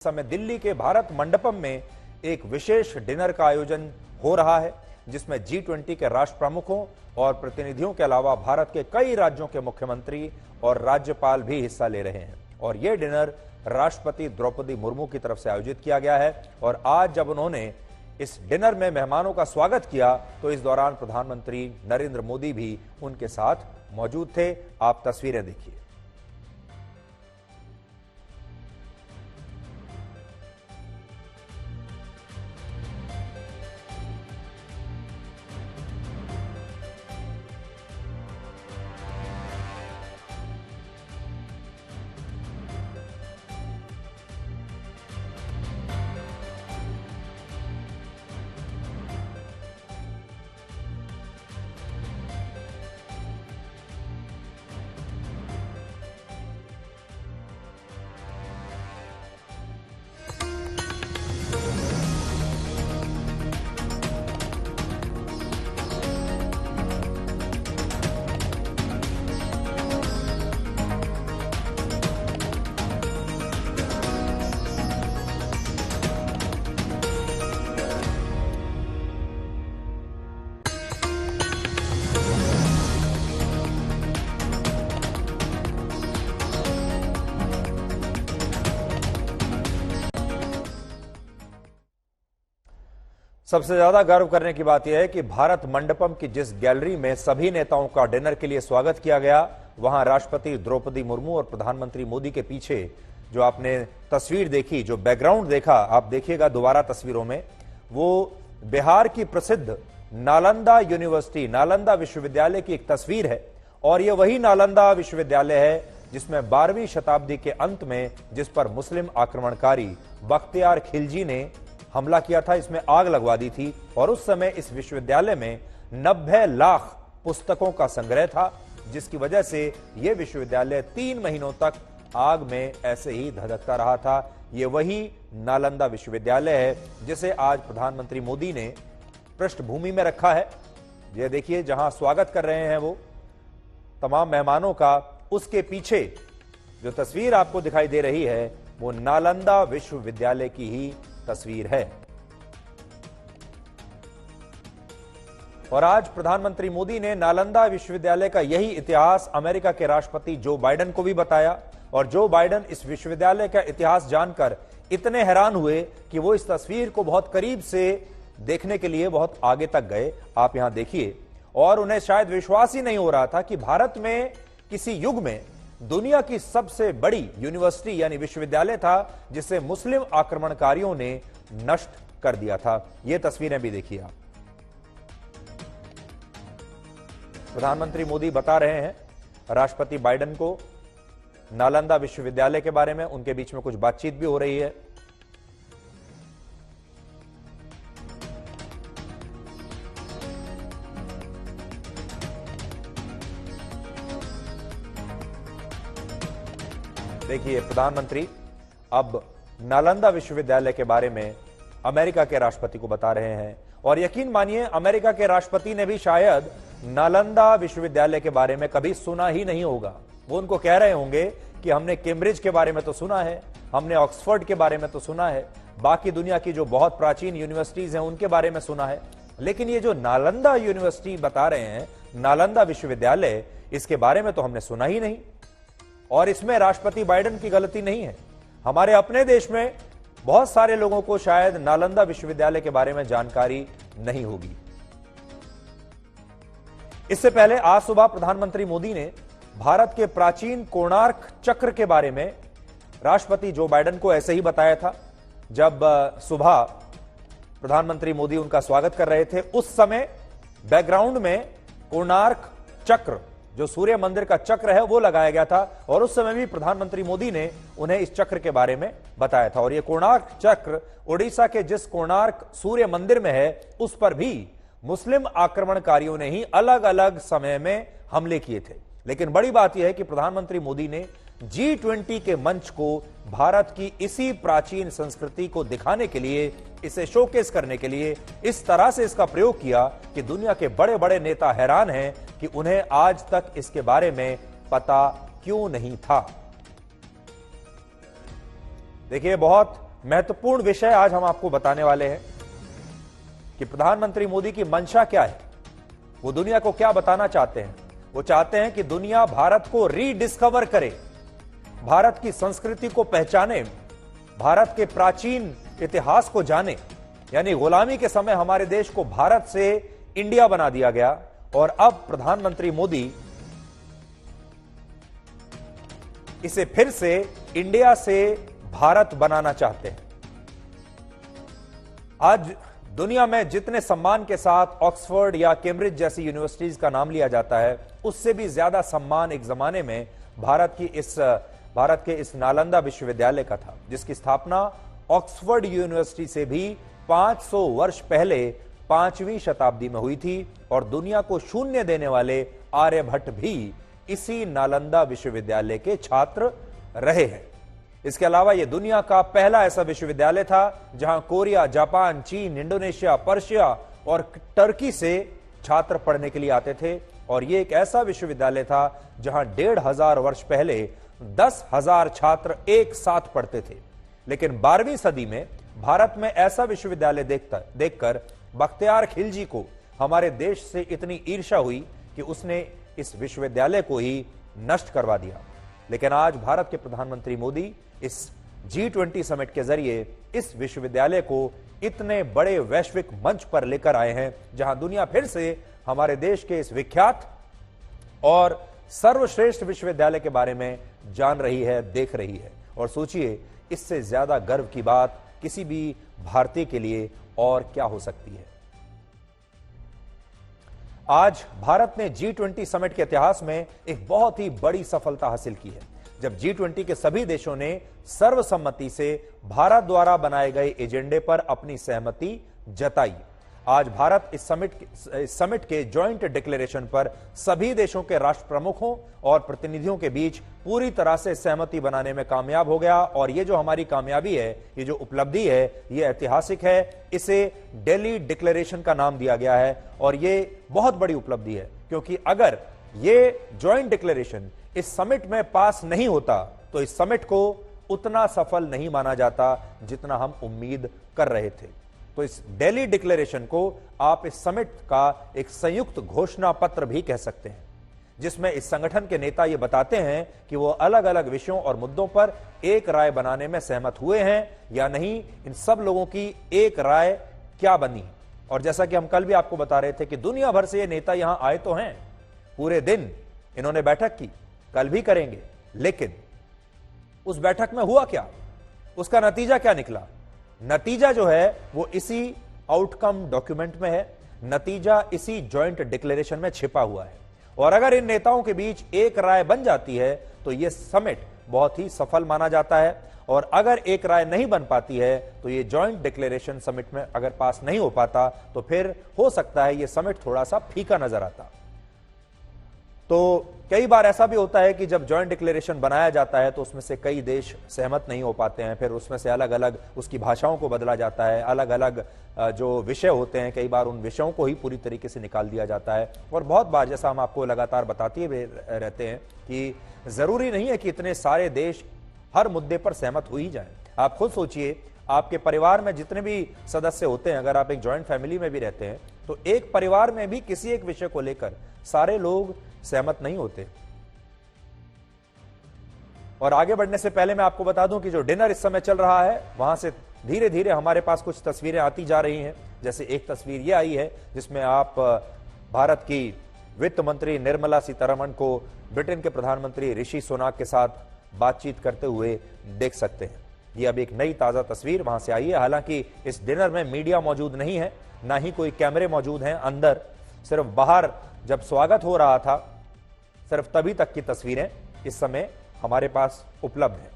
समय दिल्ली के भारत मंडपम में एक विशेष डिनर का आयोजन हो रहा है, जिसमें G20 के राष्ट्र प्रमुखों और प्रतिनिधियों के अलावा भारत के कई राज्यों के मुख्यमंत्री और राज्यपाल भी हिस्सा ले रहे हैं। और यह डिनर राष्ट्रपति द्रौपदी मुर्मू की तरफ से आयोजित किया गया है। और आज जब उन्होंने इस डिनर में मेहमानों का स्वागत किया तो इस दौरान प्रधानमंत्री नरेंद्र मोदी भी उनके साथ मौजूद थे। आप तस्वीरें देखिए। सबसे ज्यादा गर्व करने की बात यह है कि भारत मंडपम की जिस गैलरी में सभी नेताओं का डिनर के लिए स्वागत किया गया, वहां राष्ट्रपति द्रौपदी मुर्मू और प्रधानमंत्री मोदी के पीछे जो आपने तस्वीर देखी, जो बैकग्राउंड देखा, आप देखिएगा दोबारा तस्वीरों में, वो बिहार की प्रसिद्ध नालंदा यूनिवर्सिटी, नालंदा विश्वविद्यालय की एक तस्वीर है। और यह वही नालंदा विश्वविद्यालय है जिसमें 12वीं शताब्दी के अंत में जिस पर मुस्लिम आक्रमणकारी बख्तियार खिलजी ने हमला किया था, इसमें आग लगवा दी थी। और उस समय इस विश्वविद्यालय में 90 लाख पुस्तकों का संग्रह था, जिसकी वजह से यह विश्वविद्यालय 3 महीनों तक आग में ऐसे ही धधकता रहा था। यह वही नालंदा विश्वविद्यालय है जिसे आज प्रधानमंत्री मोदी ने पृष्ठभूमि में रखा है। यह देखिए, जहां स्वागत कर रहे हैं वो तमाम मेहमानों का, उसके पीछे जो तस्वीर आपको दिखाई दे रही है वो नालंदा विश्वविद्यालय की ही तस्वीर है। और आज प्रधानमंत्री मोदी ने नालंदा विश्वविद्यालय का यही इतिहास अमेरिका के राष्ट्रपति जो बाइडेन को भी बताया। और जो बाइडेन इस विश्वविद्यालय का इतिहास जानकर इतने हैरान हुए कि वो इस तस्वीर को बहुत करीब से देखने के लिए बहुत आगे तक गए। आप यहां देखिए। और उन्हें शायद विश्वास ही नहीं हो रहा था कि भारत में किसी युग में दुनिया की सबसे बड़ी यूनिवर्सिटी यानी विश्वविद्यालय था जिसे मुस्लिम आक्रमणकारियों ने नष्ट कर दिया था। ये तस्वीरें भी देखिए आप। प्रधानमंत्री मोदी बता रहे हैं राष्ट्रपति बाइडेन को नालंदा विश्वविद्यालय के बारे में, उनके बीच में कुछ बातचीत भी हो रही है। देखिए, प्रधानमंत्री अब नालंदा विश्वविद्यालय के बारे में अमेरिका के राष्ट्रपति को बता रहे हैं। और यकीन मानिए, अमेरिका के राष्ट्रपति ने भी शायद नालंदा विश्वविद्यालय के बारे में कभी सुना ही नहीं होगा। वो उनको कह रहे होंगे कि हमने कैम्ब्रिज के बारे में तो सुना है, हमने ऑक्सफोर्ड के बारे में तो सुना है, बाकी दुनिया की जो बहुत प्राचीन यूनिवर्सिटीज हैं उनके बारे में सुना है, लेकिन ये जो नालंदा यूनिवर्सिटी बता रहे हैं, नालंदा विश्वविद्यालय, इसके बारे में तो हमने सुना ही नहीं। और इसमें राष्ट्रपति बाइडेन की गलती नहीं है। हमारे अपने देश में बहुत सारे लोगों को शायद नालंदा विश्वविद्यालय के बारे में जानकारी नहीं होगी। इससे पहले आज सुबह प्रधानमंत्री मोदी ने भारत के प्राचीन कोणार्क चक्र के बारे में राष्ट्रपति जो बाइडेन को ऐसे ही बताया था। जब सुबह प्रधानमंत्री मोदी उनका स्वागत कर रहे थे, उस समय बैकग्राउंड में कोणार्क चक्र, जो सूर्य मंदिर का चक्र है, वो लगाया गया था। और उस समय भी प्रधानमंत्री मोदी ने उन्हें इस चक्र के बारे में बताया था। और ये कोणार्क चक्र ओडिशा के जिस कोणार्क सूर्य मंदिर में है, उस पर भी मुस्लिम आक्रमणकारियों ने ही अलग अलग समय में हमले किए थे। लेकिन बड़ी बात यह है कि प्रधानमंत्री मोदी ने G20 के मंच को भारत की इसी प्राचीन संस्कृति को दिखाने के लिए, इसे शोकेस करने के लिए इस तरह से इसका प्रयोग किया कि दुनिया के बड़े बड़े नेता हैरान हैं कि उन्हें आज तक इसके बारे में पता क्यों नहीं था। देखिए, बहुत महत्वपूर्ण विषय आज हम आपको बताने वाले हैं कि प्रधानमंत्री मोदी की मंशा क्या है, वो दुनिया को क्या बताना चाहते हैं। वो चाहते हैं कि दुनिया भारत को रीडिस्कवर करे, भारत की संस्कृति को पहचाने, भारत के प्राचीन इतिहास को जाने। यानी गुलामी के समय हमारे देश को भारत से इंडिया बना दिया गया और अब प्रधानमंत्री मोदी इसे फिर से इंडिया से भारत बनाना चाहते हैं। आज दुनिया में जितने सम्मान के साथ ऑक्सफोर्ड या कैम्ब्रिज जैसी यूनिवर्सिटीज का नाम लिया जाता है, उससे भी ज्यादा सम्मान एक जमाने में भारत के इस नालंदा विश्वविद्यालय का था, जिसकी स्थापना ऑक्सफोर्ड यूनिवर्सिटी से भी 500 वर्ष पहले 5वीं शताब्दी में हुई थी और दुनिया को शून्य देने वाले आर्यभट्ट भी इसी नालंदा विश्वविद्यालय के छात्र रहे हैं। इसके अलावा यह दुनिया का पहला ऐसा विश्वविद्यालय था जहां कोरिया, जापान, चीन, इंडोनेशिया, पर्शिया और टर्की से छात्र पढ़ने के लिए आते थे। और यह एक ऐसा विश्वविद्यालय था जहां 1500 वर्ष पहले 10,000 छात्र एक साथ पढ़ते थे। लेकिन 12वीं सदी में भारत में ऐसा विश्वविद्यालय देखकर बख्तियार खिलजी को हमारे देश से इतनी ईर्ष्या हुई कि उसने इस विश्वविद्यालय को ही नष्ट करवा दिया। लेकिन आज भारत के प्रधानमंत्री मोदी इस G20 समिट के जरिए इस विश्वविद्यालय को इतने बड़े वैश्विक मंच पर लेकर आए हैं, जहां दुनिया फिर से हमारे देश के इस विख्यात और सर्वश्रेष्ठ विश्वविद्यालय के बारे में जान रही है, देख रही है। और सोचिए, इससे ज्यादा गर्व की बात किसी भी भारतीय के लिए और क्या हो सकती है। आज भारत ने G20 समिट के इतिहास में एक बहुत ही बड़ी सफलता हासिल की है, जब G20 के सभी देशों ने सर्वसम्मति से भारत द्वारा बनाए गए एजेंडे पर अपनी सहमति जताई। आज भारत इस समिट के जॉइंट डिक्लेरेशन पर सभी देशों के राष्ट्र प्रमुखों और प्रतिनिधियों के बीच पूरी तरह से सहमति बनाने में कामयाब हो गया। और ये जो हमारी कामयाबी है, ये जो उपलब्धि है, ये ऐतिहासिक है। इसे दिल्ली डिक्लेरेशन का नाम दिया गया है और ये बहुत बड़ी उपलब्धि है, क्योंकि अगर ये जॉइंट डिक्लेरेशन इस समिट में पास नहीं होता तो इस समिट को उतना सफल नहीं माना जाता जितना हम उम्मीद कर रहे थे। तो इस दिल्ली डिक्लेरेशन को आप इस समिट का एक संयुक्त घोषणा पत्र भी कह सकते हैं, जिसमें इस संगठन के नेता ये बताते हैं कि वो अलग अलग विषयों और मुद्दों पर एक राय बनाने में सहमत हुए हैं या नहीं। इन सब लोगों की एक राय क्या बनी। और जैसा कि हम कल भी आपको बता रहे थे कि दुनिया भर से ये नेता यहां आए तो हैं, पूरे दिन इन्होंने बैठक की, कल भी करेंगे, लेकिन उस बैठक में हुआ क्या, उसका नतीजा क्या निकला। नतीजा जो है वो इसी आउटकम डॉक्यूमेंट में है, नतीजा इसी जॉइंट डिक्लेरेशन में छिपा हुआ है। और अगर इन नेताओं के बीच एक राय बन जाती है तो यह समिट बहुत ही सफल माना जाता है। और अगर एक राय नहीं बन पाती है तो ये जॉइंट डिक्लेरेशन समिट में अगर पास नहीं हो पाता तो फिर हो सकता है ये समिट थोड़ा सा फीका नजर आता। तो कई बार ऐसा भी होता है कि जब जॉइंट डिक्लेरेशन बनाया जाता है तो उसमें से कई देश सहमत नहीं हो पाते हैं, फिर उसमें से अलग अलग उसकी भाषाओं को बदला जाता है, अलग अलग जो विषय होते हैं कई बार उन विषयों को ही पूरी तरीके से निकाल दिया जाता है। और बहुत बार, जैसा हम आपको लगातार बताते रहते हैं, कि जरूरी नहीं है कि इतने सारे देश हर मुद्दे पर सहमत हो ही जाएं। आप खुद सोचिए, आपके परिवार में जितने भी सदस्य होते हैं, अगर आप एक जॉइंट फैमिली में भी रहते हैं तो एक परिवार में भी किसी एक विषय को लेकर सारे लोग सहमत नहीं होते। और आगे बढ़ने से पहले मैं आपको बता दूं कि जो डिनर इस समय चल रहा है वहां से धीरे धीरे हमारे पास कुछ तस्वीरें आती जा रही हैं। जैसे एक तस्वीर ये आई है जिसमें आप भारत की वित्त मंत्री निर्मला सीतारमण को ब्रिटेन के प्रधानमंत्री ऋषि सुनाक के साथ बातचीत करते हुए देख सकते हैं। ये अब एक नई ताजा तस्वीर वहां से आई है। हालांकि इस डिनर में मीडिया मौजूद नहीं है, ना ही कोई कैमरे मौजूद हैं अंदर, सिर्फ बाहर जब स्वागत हो रहा था सिर्फ तभी तक की तस्वीरें इस समय हमारे पास उपलब्ध हैं।